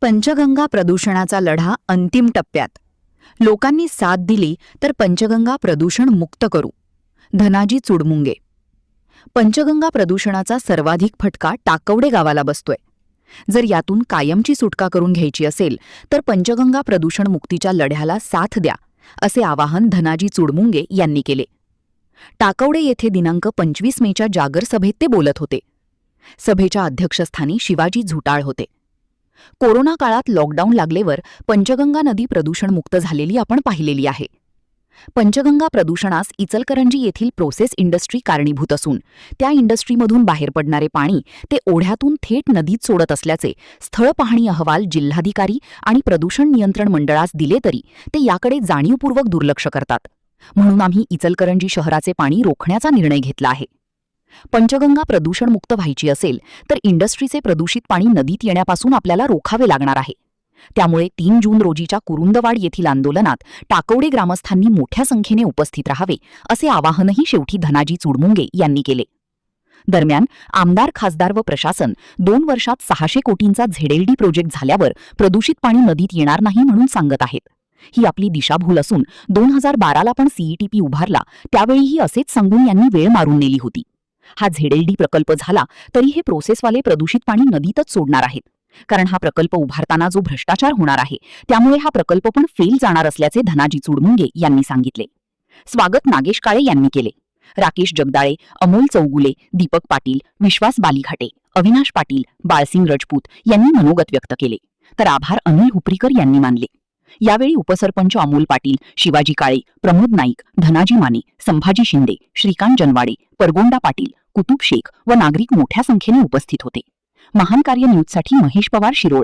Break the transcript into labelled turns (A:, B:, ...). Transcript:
A: पंचगंगा प्रदूषणाचा लढा अंतिम टप्प्यात. लोकांनी साथ दिली तर पंचगंगा प्रदूषण मुक्त करू. धनाजी चुडमुंगे. पंचगंगा प्रदूषणाचा सर्वाधिक फटका टाकवडे गावाला बसतोय. जर यातून कायमची सुटका करून घ्यायची असेल तर पंचगंगा प्रदूषण मुक्तीच्या लढ्याला साथ द्या, असे आवाहन धनाजी चुडमुंगे यांनी केले. टाकवडे येथे दिनांक 25 मेच्या जागर सभेत ते बोलत होते. सभेच्या अध्यक्षस्थानी शिवाजी झुटाळ होते. कोरोना काळात लॉकडाऊन लागलेवर पंचगंगा नदी प्रदूषणमुक्त झालेली आपण पाहिलेली आहे. पंचगंगा प्रदूषणास इचलकरंजी येथील प्रोसेस इंडस्ट्री कारणीभूत असून त्या इंडस्ट्रीमधून बाहेर पडणारे पाणी ते ओढ्यातून थेट नदीत सोडत असल्याचे स्थळ पाहणी अहवाल जिल्हाधिकारी आणि प्रदूषण नियंत्रण मंडळास दिले तरी ते याकडे जाणीवपूर्वक दुर्लक्ष करतात. म्हणून आम्ही इचलकरंजी शहराचे पाणी रोखण्याचा निर्णय घेतला आहे. पंचगंगा प्रदूषणमुक्त व्हायची असेल तर इंडस्ट्रीचे प्रदूषित पाणी नदीत येण्यापासून आपल्याला रोखावे लागणार आहे. त्यामुळे 3 जून रोजीच्या कुरुंदवाड येथील आंदोलनात टाकवडे ग्रामस्थांनी मोठ्या संख्येने उपस्थित राहावे, असे आवाहनही शेवटी धनाजी चुडमुंगे यांनी केले. दरम्यान आमदार, खासदार व प्रशासन 2 वर्षात 600 कोटींचा ZLD प्रोजेक्ट झाल्यावर प्रदूषित पाणी नदीत येणार नाही म्हणून सांगत आहेत. ही आपली दिशाभूल असून 2012ला पण CETP उभारला, त्यावेळीही असेच सांगून यांनी वेळ मारून नेली होती. हा ZLD प्रकल्प झाला तरी हे प्रोसेसवाले प्रदूषित पाणी नदीतच सोडणार आहेत. कारण हा प्रकल्प उभारताना जो भ्रष्टाचार होणार आहे त्यामुळे हा प्रकल्प पण फेल जाणार असल्याचे धनाजी चुडमुंगे यांनी सांगितले. स्वागत नागेश काळे यांनी केले. राकेश जगदाळे, अमोल चौगुले, दीपक पाटील, विश्वास बालीघाटे, अविनाश पाटील, बाळसिंग रजपूत यांनी मनोगत व्यक्त केले. तर आभार अनिल हुपरीकर यांनी मानले. यावेळी उपसरपंच अमोल पाटील, शिवाजी काळे, प्रमोद नाईक, धनाजी माने, संभाजी शिंदे, श्रीकांत जनवाडे, परगोंडा पाटील, कुतुब शेख व नागरिक मोठ्या संख्येने उपस्थित होते. महान कार्य न्यूजसाठी महेश पवार, शिरोळ.